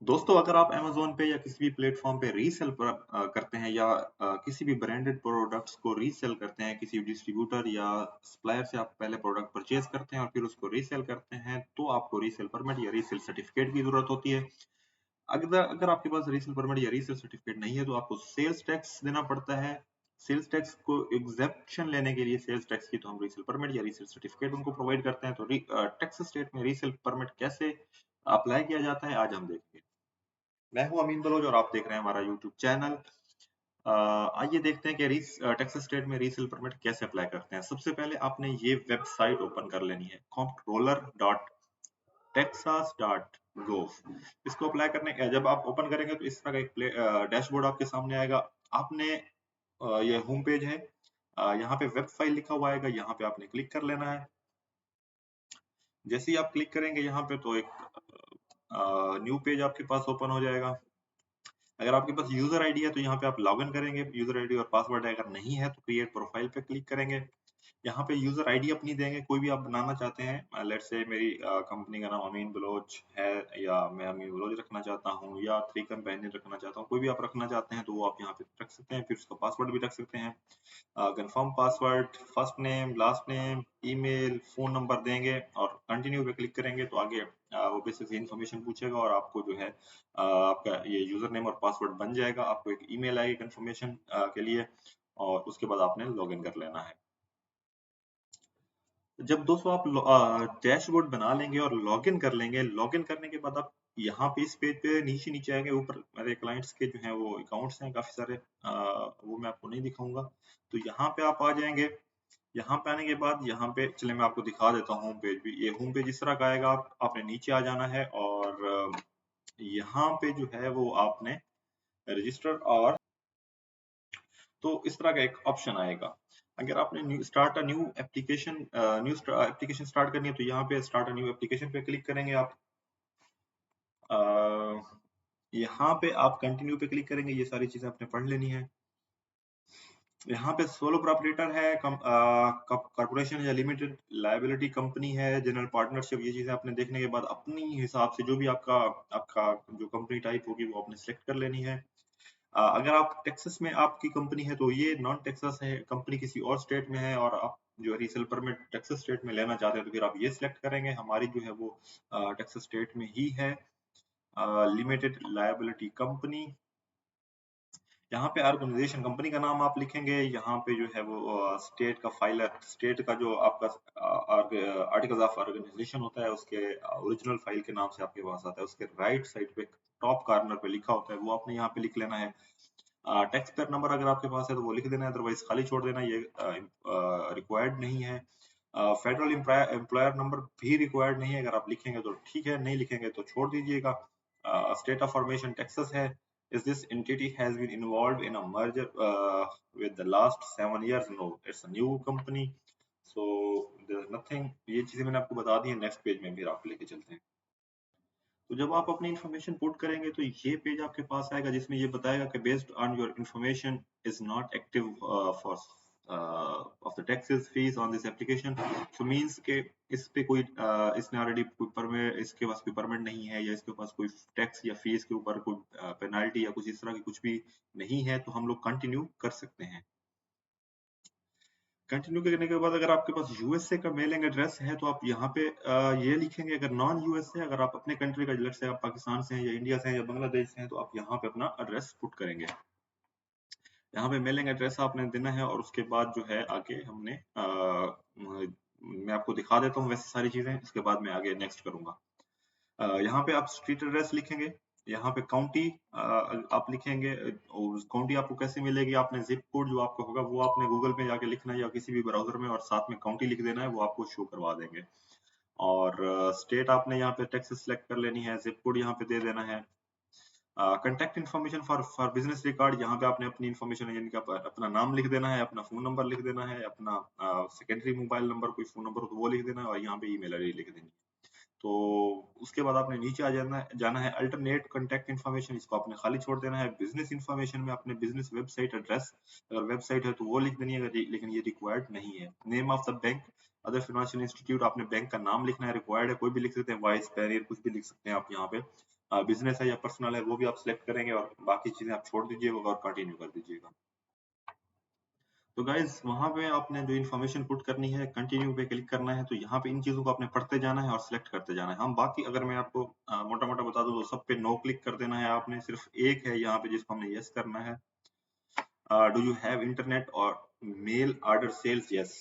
दोस्तों, अगर आप अमेज़न पे या किसी भी प्लेटफ़ॉर्म पे रीसेल करते हैं या किसी भी ब्रांडेड प्रोडक्ट्स को रीसेल करते हैं, किसी डिस्ट्रीब्यूटर या सप्लायर से आप पहले प्रोडक्ट परचेज़ करते हैं और फिर उसको रीसेल करते हैं, तो आपको रीसेल परमिट या रीसेल सर्टिफ़िकेट की ज़रूरत होती है। अगर अगर आपके पास रीसेल परमिट या रीसेल सर्टिफ़िकेट नहीं है, तो आपको सेल्स टैक्स देना पड़ता है। सेल्स टैक्स को एग्ज़ेम्पशन लेने के लिए सेल्स टैक्स की तो हम रीसेल परमिट या रीसेल सर्टिफ़िकेट उनको प्रोवाइड करते हैं। तो टैक्स स्टेट में रीसेल परमिट कैसे अप्लाई किया जाता है, आज हम देखेंगे। मैं हूं अमीन बलोच और आप देख रहे हैं हमारा यूट्यूब चैनल। आइए देखते हैं कि टेक्सास स्टेट में रीसेल परमिट कैसे अप्लाई करते हैं। सबसे पहले आपने ये वेबसाइट ओपन कर लेनी है, comptroller.texas.gov। इसको अप्लाई करने के जब आप ओपन करेंगे तो इस तरह का एक डैशबोर्ड आपके सामने आएगा। आपने ये होम पेज है, यहाँ पे वेब फाइल लिखा हुआ आएगा, यहाँ पे आपने क्लिक कर लेना है। जैसे ही आप क्लिक करेंगे यहाँ पे तो एक न्यू पेज आपके पास ओपन हो जाएगा। अगर आपके पास यूजर आईडी है तो यहाँ पे आप लॉगिन करेंगे, यूजर आईडी और पासवर्ड अगर नहीं है तो क्रिएट प्रोफाइल पे क्लिक करेंगे। यहाँ पे यूजर आईडी अपनी देंगे, कोई भी आप बनाना चाहते हैं। लेट्स से मेरी कंपनी का नाम अमीन बलोच है, या मैं अमीन बलोच रखना चाहता हूँ, या थ्री कंपेनियन रखना चाहता हूँ, कोई भी आप रखना चाहते हैं तो वो आप यहाँ पे रख सकते हैं। फिर उसका पासवर्ड भी रख सकते हैं, confirm password, first name, last name, email, phone number देंगे और कंटिन्यू पे क्लिक करेंगे तो आगे वो बेसिक इन्फॉर्मेशन पूछेगा और आपको जो है आपका ये यूजर नेम और पासवर्ड बन जाएगा। आपको एक ईमेल आएगी कंफर्मेशन के लिए और उसके बाद आपने लॉगिन कर लेना है। जब दोस्तों आप डैशबोर्ड बना लेंगे और लॉगिन कर लेंगे, लॉगिन करने के बाद आप यहाँ पे इस पेज पे नीचे नीचे आएंगे। ऊपर मेरे क्लाइंट्स के जो हैं वो अकाउंट्स हैं काफी सारे, वो मैं आपको नहीं दिखाऊंगा। तो यहाँ पे आप आ जाएंगे। यहाँ पे आने के बाद यहाँ पे चले मैं आपको दिखा देता हूँ होम पेज भी। ये होम पेज इस तरह का आएगा। आपने नीचे आ जाना है और यहाँ पे जो है वो आपने रजिस्टर और तो इस तरह का एक ऑप्शन आएगा। अगर आपने start a new application application start करनी है तो यहाँ पे स्टार्ट अ न्यू एप्लीकेशन पे क्लिक करेंगे आप। यहाँ पे आप कंटिन्यू पे क्लिक करेंगे, ये सारी चीजें आपने पढ़ लेनी है। यहाँ पे सोलो प्रोपराइटर है, कॉर्पोरेशन या लिमिटेड लायबिलिटी कंपनी है, जनरल पार्टनरशिप, ये चीजें आपने देखने के बाद अपनी हिसाब से जो भी आपका आपका जो कंपनी टाइप होगी वो आपने सिलेक्ट कर लेनी है। अगर आप टेक्सास में आपकी कंपनी है तो ये नॉन टेक्सास है, कंपनी किसी और स्टेट में है और आप जो रीसेल परमिट टेक्सास स्टेट में लेना चाहते हैं तो फिर आप ये सिलेक्ट करेंगे। हमारी जो है वो टेक्सास स्टेट में ही है, लिमिटेड लायबिलिटी कंपनी। यहाँ पे ऑर्गेनाइजेशन कंपनी का नाम आप लिखेंगे। यहाँ पे जो है वो स्टेट का फाइलर, स्टेट का जो आपका आर्टिकल्स ऑफ ऑर्गेनाइजेशन होता है उसके ओरिजिनल फाइल के नाम से आपके पास आता है। उसके राइट साइड पे टॉप कॉर्नर पे लिखा होता है, वो आपने यहाँ पे लिख लेना है। टैक्स पेयर नंबर अगर आपके पास है तो वो लिख देना है, अदरवाइज खाली छोड़ देना, ये रिक्वायर्ड नहीं है। फेडरल एम्प्लॉयर नंबर भी रिक्वायर्ड नहीं है, अगर आप लिखेंगे तो ठीक है, नहीं लिखेंगे तो छोड़ दीजिएगा। स्टेट ऑफ फॉर्मेशन टेक्सास है। Is this entity has been involved in a merger with the last 7 years? No, it's a new company. So there's nothing। ये चीजें मैंने आपको बता दी है। नेक्स्ट पेज में फिर आप लेके चलते हैं। तो जब आप अपनी इन्फॉर्मेशन पुट करेंगे तो ये पेज आपके पास आएगा जिसमें ये बताएगा कि based on your information is not active for of the taxes fees on this application. So means के इस पे कोई इसने ऑलरेडी कोई परमिट, इसके पास कोई परमिट नहीं है या इसके पास कोई टैक्स या फीस के ऊपर कोई पेनाल्टी या कुछ इस तरह की कुछ भी नहीं है, तो हम लोग कंटिन्यू कर सकते हैं। कंटिन्यू करने के बाद अगर आपके पास यूएसए का मेलिंग एड्रेस है तो आप यहाँ पे ये लिखेंगे। अगर नॉन यूएसए, अगर आप अपने कंट्री का, जैसे आप पाकिस्तान से हैं या इंडिया से हैं या बांग्लादेश से हैं, तो आप यहाँ पे अपना एड्रेस पुट करेंगे। यहाँ पे मेलिंग एड्रेस आपने देना है और उसके बाद जो है आगे हमने मैं आपको दिखा देता हूँ वैसे सारी चीजें, इसके बाद मैं आगे नेक्स्ट करूंगा। यहाँ पे आप स्ट्रीट एड्रेस लिखेंगे। यहाँ पे काउंटी आप लिखेंगे। और काउंटी आपको कैसे मिलेगी, आपने जिप कोड जो आपका होगा वो आपने गूगल पे जाके लिखना है या किसी भी ब्राउजर में, और साथ में काउंटी लिख देना है, वो आपको शो करवा देंगे। और स्टेट आपने यहाँ पे टेक्सास सेलेक्ट कर लेनी है, जिप कोड यहाँ पे दे देना है। Contact information for business record, यहाँ पे आपने अपनी इन्फॉर्मेशन यानी कि अपना नाम लिख देना है, अपना फोन नंबर लिख देना है, अपना सेकेंडरी मोबाइल नंबर कोई फोन नंबर हो तो वो लिख देना है, और यहाँ पे ईमेल आईडी लिख देनी है। तो उसके बाद आपने नीचे आ जाना है अल्टरनेट कॉन्टैक्ट इन्फॉर्मेशन, इसको आपने खाली छोड़ देना है। बिजनेस इन्फॉर्मेशन में अपने बिजनेस वेबसाइट एड्रेस, अगर वेबसाइट है तो वो लिख देनी है, लेकिन ये रिक्वायर्ड नहीं है। Name of the bank, other financial institute, आपने बैंक का नाम लिखना है, रिक्वायर्ड है, कोई भी लिख सकते हैं, वाइस बैरियर कुछ भी लिख सकते हैं आप यहाँ पे। बिजनेस है या पर्सनल है वो भी आप सिलेक्ट करेंगे और बाकी चीजें आप छोड़ दीजिएगा और कंटिन्यू कर दीजिएगा। तो गाइज वहां पे आपने जो इन्फॉर्मेशन पुट करनी है कंटिन्यू पे क्लिक करना है, तो यहाँ पे इन चीजों को आपने पढ़ते जाना है और सिलेक्ट करते जाना है। हम बाकी अगर मैं आपको मोटा मोटा बता दूं तो सब पे नो क्लिक कर देना है आपने, सिर्फ एक है यहाँ पे जिसको हमने यस करना है। डू यू हैव इंटरनेट और मेल ऑर्डर सेल्स, यस।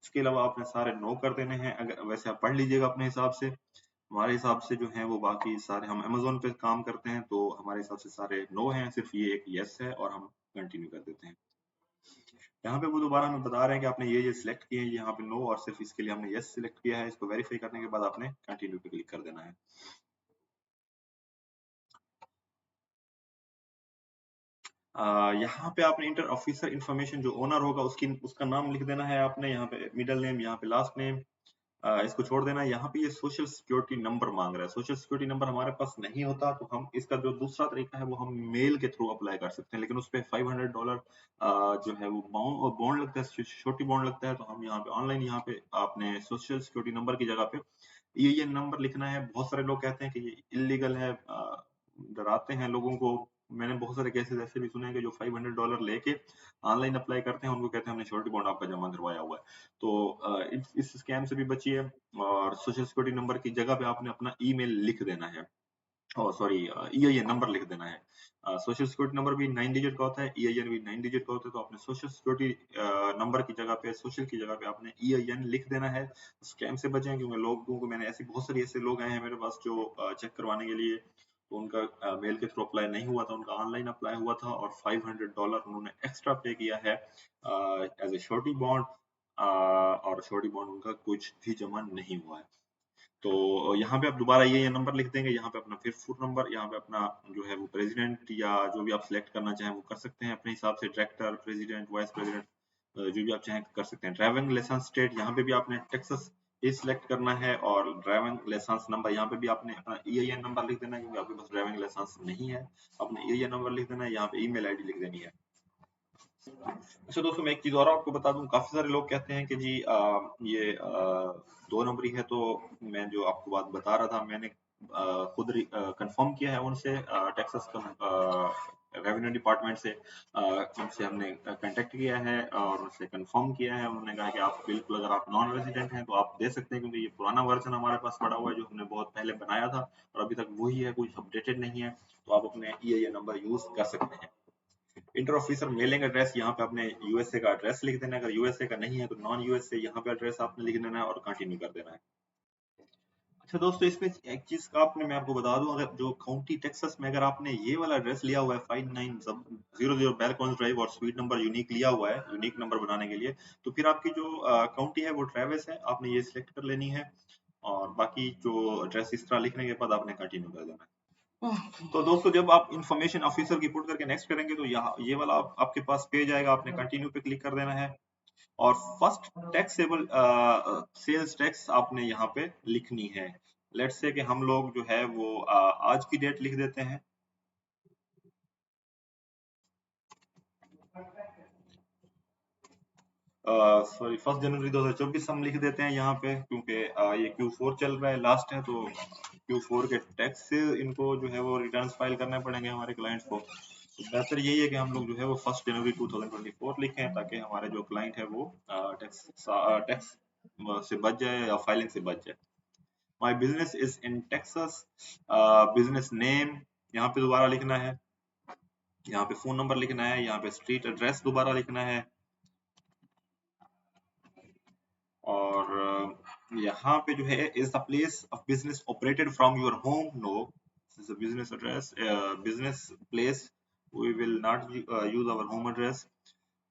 इसके अलावा आपने सारे नो कर देने हैं। अगर वैसे आप पढ़ लीजिएगा अपने हिसाब से, हमारे हिसाब से जो है वो बाकी सारे, हम अमेजोन पे काम करते हैं तो हमारे हिसाब से सारे नो हैं, सिर्फ ये एक यस है और हम कंटिन्यू कर देते हैं। यहाँ पे वो दोबारा हमें बता रहे हैं कि आपने ये सिलेक्ट किए हैं, यहाँ पे नो और सिर्फ इसके लिए हमने यस सिलेक्ट किया है। इसको वेरीफाई करने के बाद आपने कंटिन्यू पे क्लिक कर देना है। यहाँ पे आपने इंटर ऑफिसर इन्फॉर्मेशन, जो ओनर होगा उसका नाम लिख देना है आपने, यहाँ पे मिडिल नेम, यहाँ पे लास्ट नेम, इसको छोड़ देना। यहाँ पे ये सोशल सिक्योरिटी नंबर मांग रहा है। सोशल सिक्योरिटी नंबर हमारे पास नहीं होता तो हम इसका जो दूसरा तरीका है वो हम मेल के थ्रू अप्लाई कर सकते हैं, लेकिन उस पर $500 जो है वो बॉन्ड लगता है, छोटी बॉन्ड लगता है। तो हम यहाँ पे ऑनलाइन, यहाँ पे आपने सोशल सिक्योरिटी नंबर की जगह पे ये नंबर लिखना है। बहुत सारे लोग कहते हैं कि ये इलीगल है, डराते हैं लोगों को। मैंने बहुत सारे केसेस ऐसे भी सुने हैं कि जो $500 लेके ऑनलाइन अप्लाई करते हैं, उनको कहते हैं हमने श्योरिटी बॉन्ड आपका जमा करवाया हुआ है। तो इस स्कैम से भी बचिए। और सोशल सिक्योरिटी नंबर की जगह पे आपने अपना ईमेल लिख देना है, और सॉरी EIN नंबर लिख देना है। सोशल सिक्योरिटी नंबर भी 9 डिजिट का होता है, EIN भी 9 डिजिट का होता है। तो आपने सोशल सिक्योरिटी नंबर की जगह पे, सोशल की जगह पे आपने EIN लिख देना है। स्कैम से बचें, क्योंकि लोगों को, मैंने ऐसी बहुत सारी ऐसे लोग आए हैं मेरे पास जो चेक करवाने के लिए, तो उनका मेल के थ्रू अप्लाई नहीं हुआ था, उनका ऑनलाइन अप्लाई हुआ था और $500 उन्होंने एक्स्ट्रा पे किया है एज ए श्योरिटी बॉन्ड, और श्योरिटी बॉन्ड उनका कुछ भी जमा नहीं हुआ है। तो यहाँ पे आप दोबारा ये नंबर लिख देंगे, यहाँ पे अपना फिर फुल नंबर, यहाँ पे अपना जो है वो प्रेसिडेंट या जो भी आप सिलेक्ट करना चाहें वो कर सकते हैं अपने हिसाब से, डायरेक्टर, प्रेसिडेंट, वाइस प्रेसिडेंट, जो भी आप चाहें कर सकते हैं। ड्राइविंग लाइसेंस स्टेट, यहाँ पे भी आपने टेक्सास ये सिलेक्ट करना है, और ड्राइविंग लाइसेंस नंबर यहाँ पे भी आपने अपना EIN नंबर लिख देना है, क्योंकि आपके पास ड्राइविंग लाइसेंस नहीं है। अपने EIN नंबर लिख देना है, यहाँ पे ईमेल ID लिख देनी है। अच्छा दोस्तों, मैं एक चीज और आपको बता दूं, काफी सारे लोग कहते हैं कि जी ये 2 नंबरी है। तो मैं जो आपको बात बता रहा था, मैंने खुद कंफर्म किया है उनसे, टेक्सास रेवेन्यू डिपार्टमेंट से, उनसे हमने कांटेक्ट किया है और उनसे कंफर्म किया है। उन्होंने कहा कि आप बिल्कुल, अगर आप नॉन रेजिडेंट हैं तो आप दे सकते हैं, क्योंकि ये पुराना वर्जन हमारे पास पड़ा हुआ है जो हमने बहुत पहले बनाया था और अभी तक वही है, कुछ अपडेटेड नहीं है। तो आप अपने EIN नंबर यूज कर सकते हैं। इंटर ऑफिसर मेलिंग एड्रेस, यहाँ पे आपने USA का एड्रेस लिख देना है। अगर USA का नहीं है तो नॉन USA यहाँ पे एड्रेस आपने लिख देना है और कंटिन्यू कर देना है। अच्छा दोस्तों, इसमें एक चीज का आपने, मैं आपको बता दूं, अगर जो काउंटी टेक्सास में अगर आपने ये वाला एड्रेस लिया हुआ है 5900 बेलकॉन्स ड्राइव और स्वीट नंबर यूनिक लिया हुआ है, यूनिक नंबर बनाने के लिए, तो फिर आपकी जो काउंटी है वो ट्रेविस है, आपने ये सिलेक्ट कर लेनी है। और बाकी जो एड्रेस इस तरह लिखने के बाद आपने कंटिन्यू कर देना है। तो दोस्तों, जब आप इंफॉर्मेशन ऑफिसर की पुट करके नेक्स्ट करेंगे तो यहाँ ये वाला आपके पास पेज आएगा, आपने कंटिन्यू पे क्लिक कर देना है। और फर्स्ट टैक्सेबल सेल्स टैक्स आपने यहाँ पे लिखनी है। लेट्स से कि हम लोग जो है वो आज की डेट लिख देते हैं। सॉरी, 1 जनवरी 2024 हम लिख देते हैं यहाँ पे, क्योंकि ये Q4 चल रहा है, लास्ट है, तो Q4 के टैक्स से इनको जो है वो रिटर्न फाइल करने पड़ेंगे हमारे क्लाइंट्स को। तो बेहतर यही है कि हम लोग जो है वो 1 जनवरी 2024 लिखें, ताकि हमारे जो क्लाइंट है वो टैक्स से बच जाए या फाइलिंग से बच जाए। My business is in Texas, business name यहाँ पे दोबारा लिखना है, यहाँ पे फोन नंबर लिखना है, यहाँ पे स्ट्रीट एड्रेस दोबारा लिखना है, और यहाँ पे जो है is the place of business operated from your home, no, this is business address, business place, we will not use our home address.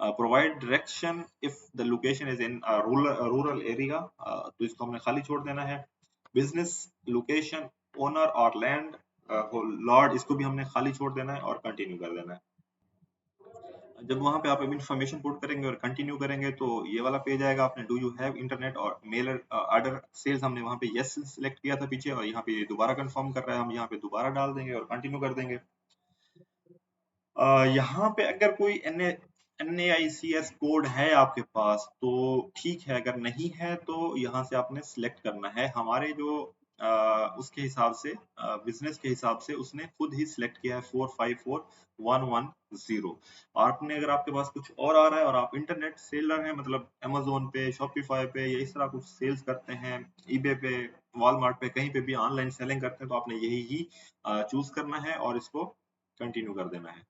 Provide direction if the location is in rural area, तो इसको हमने खाली छोड़ देना है। Business location, owner और landlord, इसको भी हमने खाली छोड़ देना है और कंटिन्यू कर देना है। जब वहां पे आप इन्फॉर्मेशन पुट करेंगे और कंटिन्यू करेंगे तो ये वाला पेज आएगा, आपने डू यू हैव इंटरनेट और मेल ऑर्डर सेल्स, हमने वहां पे यस सिलेक्ट किया था पीछे, और यहाँ पे दोबारा कंफर्म कर रहा है, हम यहाँ पे दोबारा डाल देंगे और कंटिन्यू कर देंगे। यहाँ पे अगर कोई NAICS कोड है आपके पास तो ठीक है, अगर नहीं है तो यहाँ से आपने सिलेक्ट करना है। हमारे जो उसके हिसाब से बिजनेस के हिसाब से उसने खुद ही सिलेक्ट किया है 454110। और आपने अगर आपके पास कुछ और आ रहा है और आप इंटरनेट सेलर हैं, मतलब अमेजोन पे, शॉपिफाई पे या इस तरह कुछ सेल्स करते हैं, ईबे पे, वॉलमार्ट पे, कहीं पे भी ऑनलाइन सेलिंग करते हैं, तो आपने यही ही चूज करना है और इसको कंटिन्यू कर देना है।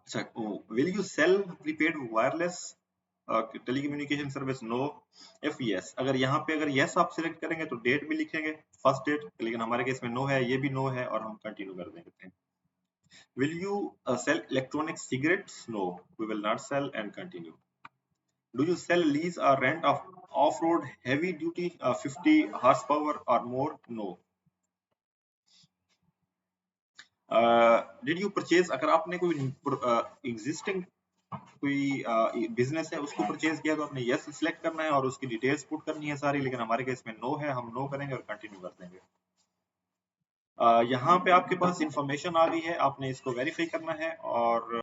अच्छा, will you sell prepaid wireless telecommunication service? No. If yes, अगर यहाँ पे अगर यस आप सिलेक्ट करेंगे तो डेट भी लिखेंगे फर्स्ट डेट, लेकिन हमारे केस में नो है, ये भी नो है और हम कंटिन्यू कर देंगे। Will you sell electronic cigarettes? No, we will not sell and continue. Do you sell lease और rent of off road heavy duty 50 horse power और more? No. Did you purchase, अगर आपने कोई एग्जिस्टिंग कोई business है उसको purchase किया तो आपने यस सिलेक्ट करना है और उसकी डिटेल्स पुट करनी है सारी, लेकिन हमारे केस में नो है, हम नो करेंगे और कंटिन्यू कर देंगे। यहाँ पे आपके पास इंफॉर्मेशन आ गई है, आपने इसको वेरीफाई करना है और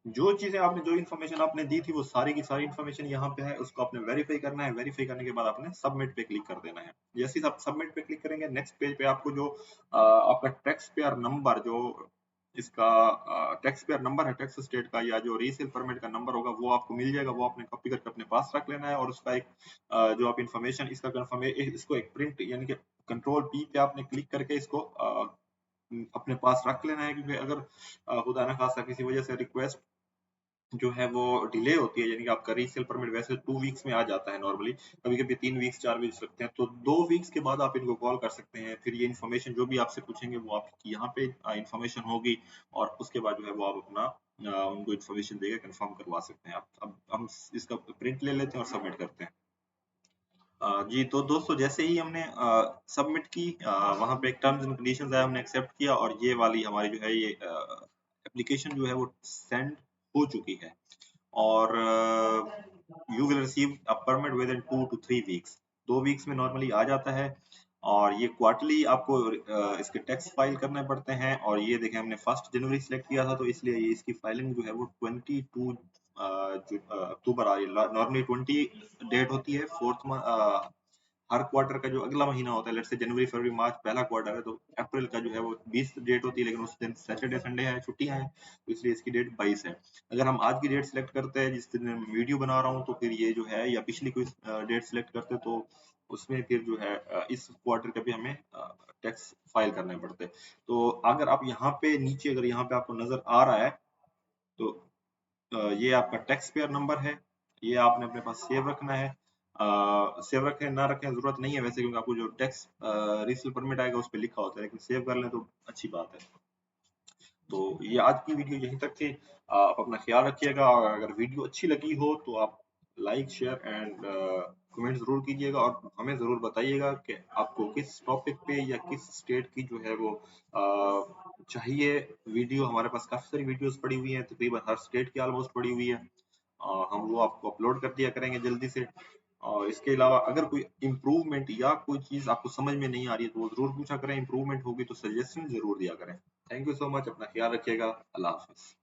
जो चीजें आपने, जो इन्फॉर्मेशन आपने दी थी वो सारी की सारी इन्फॉर्मेशन यहाँ पे है, उसको आपने वेरीफाई करना है। वेरीफाई करने के बाद आपने सबमिट पे क्लिक कर देना है। जैसे ही आप सबमिट पे क्लिक करेंगे, नेक्स्ट पेज पे आपको जो आपका टैक्स पेयर नंबर, जो इसका टैक्स पेयर नंबर है टैक्स स्टेट का, या जो रीसेल परमिट का नंबर होगा वो आपको मिल जाएगा। वो आपने कॉपी करके अपने पास रख लेना है और उसका एक जो आप इन्फॉर्मेशन इसका कंफर्मेशन, इसको एक प्रिंट यानी कि कंट्रोल पी पे आपने क्लिक करके इसको अपने पास रख लेना है। क्योंकि अगर खुदा ना खास्ता किसी वजह से रिक्वेस्ट जो है वो डिले होती है, यानी कि आपका रीसेल परमिट वैसे 2 वीक्स में आ जाता है नॉर्मली, कभी-कभी 3 वीक्स 4 वीक्स लगते हैं, तो 2 वीक्स के बाद आप इनको कॉल कर सकते हैं। फिर ये इन्फॉर्मेशन जो भी आपसे पूछेंगे वो आपकी यहाँ पे इन्फॉर्मेशन होगी और उसके बाद जो है वो आप अपना उनको इन्फॉर्मेशन देके कंफर्म करवा सकते हैं। अब हम इसका प्रिंट ले लेते हैं और सबमिट करते हैं। जी, तो दोस्तों जैसे ही हमने सबमिट की, वहाँ पे एक टर्म्स एंड कंडीशंस है, हमने एक्सेप्ट किया और ये वाली हमारी जो है ये एप्लीकेशन जो है वो सेंड हो चुकी है। और you will receive a permit within 2 to 3 weeks. 2 weeks में नॉर्मली आ जाता है और ये क्वार्टरली आपको इसके टैक्स फाइल करने पड़ते हैं। और ये देखें, हमने 1 जनवरी सिलेक्ट किया था, तो इसलिए ये इसकी फाइलिंग जो है वो 22 अक्टूबर आ रही है। नॉर्मली 20 डेट होती है, हर क्वार्टर का जो अगला महीना होता है, लेट्स से जनवरी फरवरी मार्च पहला क्वार्टर है, तो अप्रैल का जो है वो 20 डेट होती है, लेकिन उस दिन सैटरडे संडे है, छुट्टियां हैं, तो इसलिए इसकी डेट 22 है। अगर हम आज की डेट सिलेक्ट करते हैं जिस दिन मैं वीडियो बना रहा हूँ, तो फिर ये जो है, या पिछली कोई डेट सिलेक्ट करते तो उसमें फिर जो है इस क्वार्टर के भी हमें टैक्स फाइल करने पड़ते। तो अगर आप यहाँ पे नीचे, अगर यहाँ पे आपको नजर आ रहा है, तो ये आपका टैक्स पेयर नंबर है, ये आपने अपने पास सेव रखना है। सेव रखें ना रखें जरूरत नहीं है वैसे, क्योंकि आपको जो टैक्स रीसेल परमिट आएगा उस पर लिखा होता है, लेकिन सेव कर लें तो अच्छी बात है। तो ये आज की वीडियो यहीं तक थी। आप अपना ख्याल रखिएगा और अगर वीडियो अच्छी लगी हो तो आप लाइक शेयर एंड कमेंट जरूर कीजिएगा और हमें जरूर बताइएगा कि आपको किस टॉपिक पे या किस स्टेट की जो है वो चाहिए वीडियो। हमारे पास काफी सारी वीडियोस पड़ी हुई हैं, तकरीबन हर स्टेट की ऑलमोस्ट पड़ी हुई है। हम वो आपको अपलोड कर दिया करेंगे जल्दी से। और इसके अलावा अगर कोई इम्प्रूवमेंट या कोई चीज आपको समझ में नहीं आ रही है तो वो जरूर पूछा करें, इम्प्रूवमेंट होगी तो सजेशन जरूर दिया करें। थैंक यू सो मच, अपना ख्याल रखिएगा। अल्लाह हाफिज।